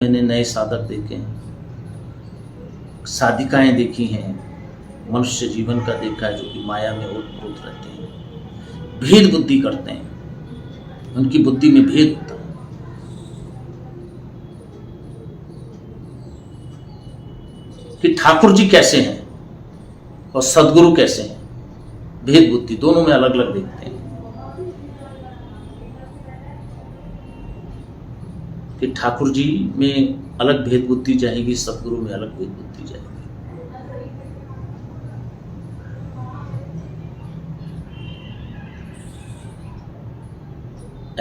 मैंने नए साधक देखे हैं, साधिकाएं देखी हैं, मनुष्य जीवन का देखा है जो कि माया में ओत-प्रोत रहते हैं, भेद बुद्धि करते हैं, उनकी बुद्धि में भेद होता है। कि ठाकुर जी कैसे हैं और सदगुरु कैसे हैं, भेद बुद्धि दोनों में अलग अलग देखते हैं। कि ठाकुर जी में अलग भेद बुद्धि जाएगी, सदगुरु में अलग भेद बुद्धि जाएगी।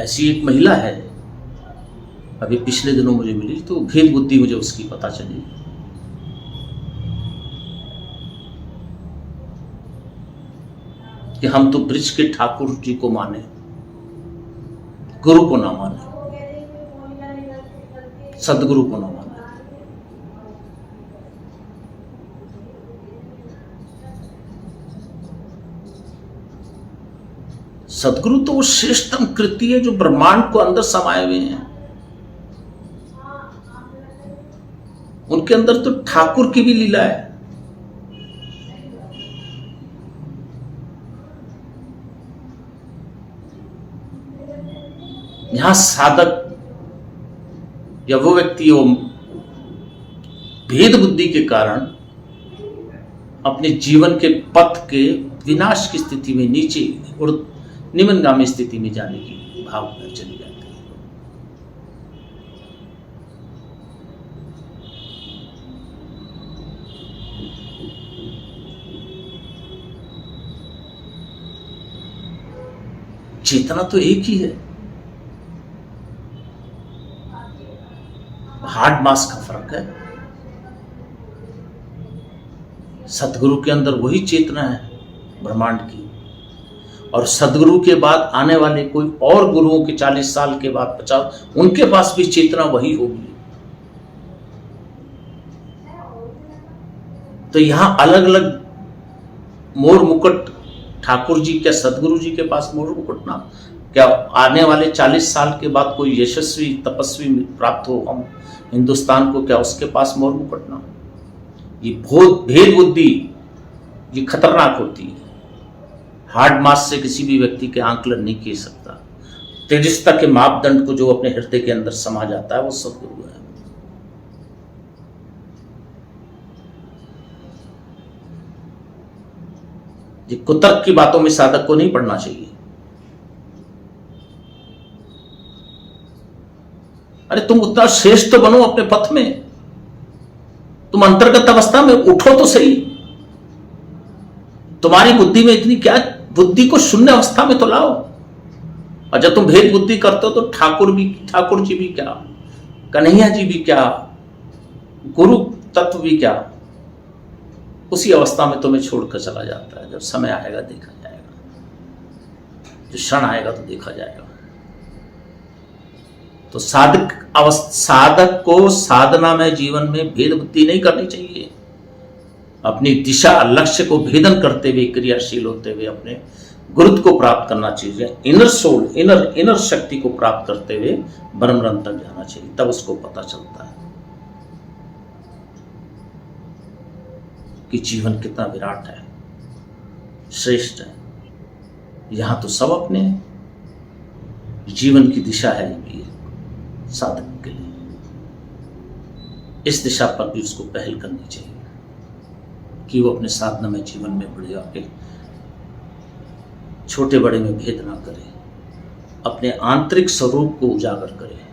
ऐसी एक महिला है, अभी पिछले दिनों मुझे मिली, तो भेद बुद्धि मुझे उसकी पता चली। कि हम तो ब्रज के ठाकुर जी को माने, गुरु को ना माने, सदगुरु को ना माने। सदगुरु तो वो श्रेष्ठतम कृति है जो ब्रह्मांड को अंदर समाये हुए हैं। उनके अंदर तो ठाकुर की भी लीला है। यहां साधक या वो व्यक्ति वो भेद बुद्धि के कारण अपने जीवन के पथ के विनाश की स्थिति में, नीचे और निम्नगामी स्थिति में जाने की भाव में चली जाती है। चेतना तो एक ही है, हार्ड मास का फर्क है। सतगुरु के अंदर वही चेतना है ब्रह्मांड की, और सदगुरु के बाद आने वाले कोई और गुरुओं के 40 साल के बाद 50, उनके पास भी चेतना वही होगी। तो यहां अलग अलग मोर मुकुट, ठाकुर जी क्या सदगुरु जी के पास मोर मुकुट ना, क्या आने वाले 40 साल के बाद कोई यशस्वी तपस्वी प्राप्त हो हम हिंदुस्तान को, क्या उसके पास मोर मुकुट ना। ये भेद बुद्धि ये खतरनाक होती है। हार्ड मास से किसी भी व्यक्ति के आंकलन नहीं किए सकता। तेजस्ता के मापदंड को जो अपने हृदय के अंदर समा जाता है वो सदगुरु है। ये कुतर्क की बातों में साधक को नहीं पढ़ना चाहिए। अरे तुम उतना श्रेष्ठ तो बनो अपने पथ में, तुम अंतर्गत अवस्था में उठो तो सही। तुम्हारी बुद्धि में इतनी क्या, बुद्धि को शून्य अवस्था में तो लाओ। और जब तुम भेद बुद्धि करते हो तो ठाकुर जी भी क्या, कन्हैया जी भी क्या, गुरु तत्व भी क्या, उसी अवस्था में तुम्हें छोड़कर चला जाता है। जब समय आएगा देखा जाएगा, जो क्षण आएगा तो देखा जाएगा। तो साधक को साधना में, जीवन में भेद बुद्धि नहीं करनी चाहिए। अपनी दिशा लक्ष्य को भेदन करते हुए, क्रियाशील होते हुए अपने गुरुत्व को प्राप्त करना चाहिए। इनर सोल, इनर शक्ति को प्राप्त करते हुए ब्रह्म तक जाना चाहिए। तब उसको पता चलता है कि जीवन कितना विराट है, श्रेष्ठ है। यहां तो सब अपने जीवन की दिशा है ये साधक के लिए। इस दिशा पर भी उसको पहल करनी चाहिए कि वो अपने साधना में, जीवन में बढ़िया के छोटे बड़े में भेद ना करे, अपने आंतरिक स्वरूप को उजागर करे।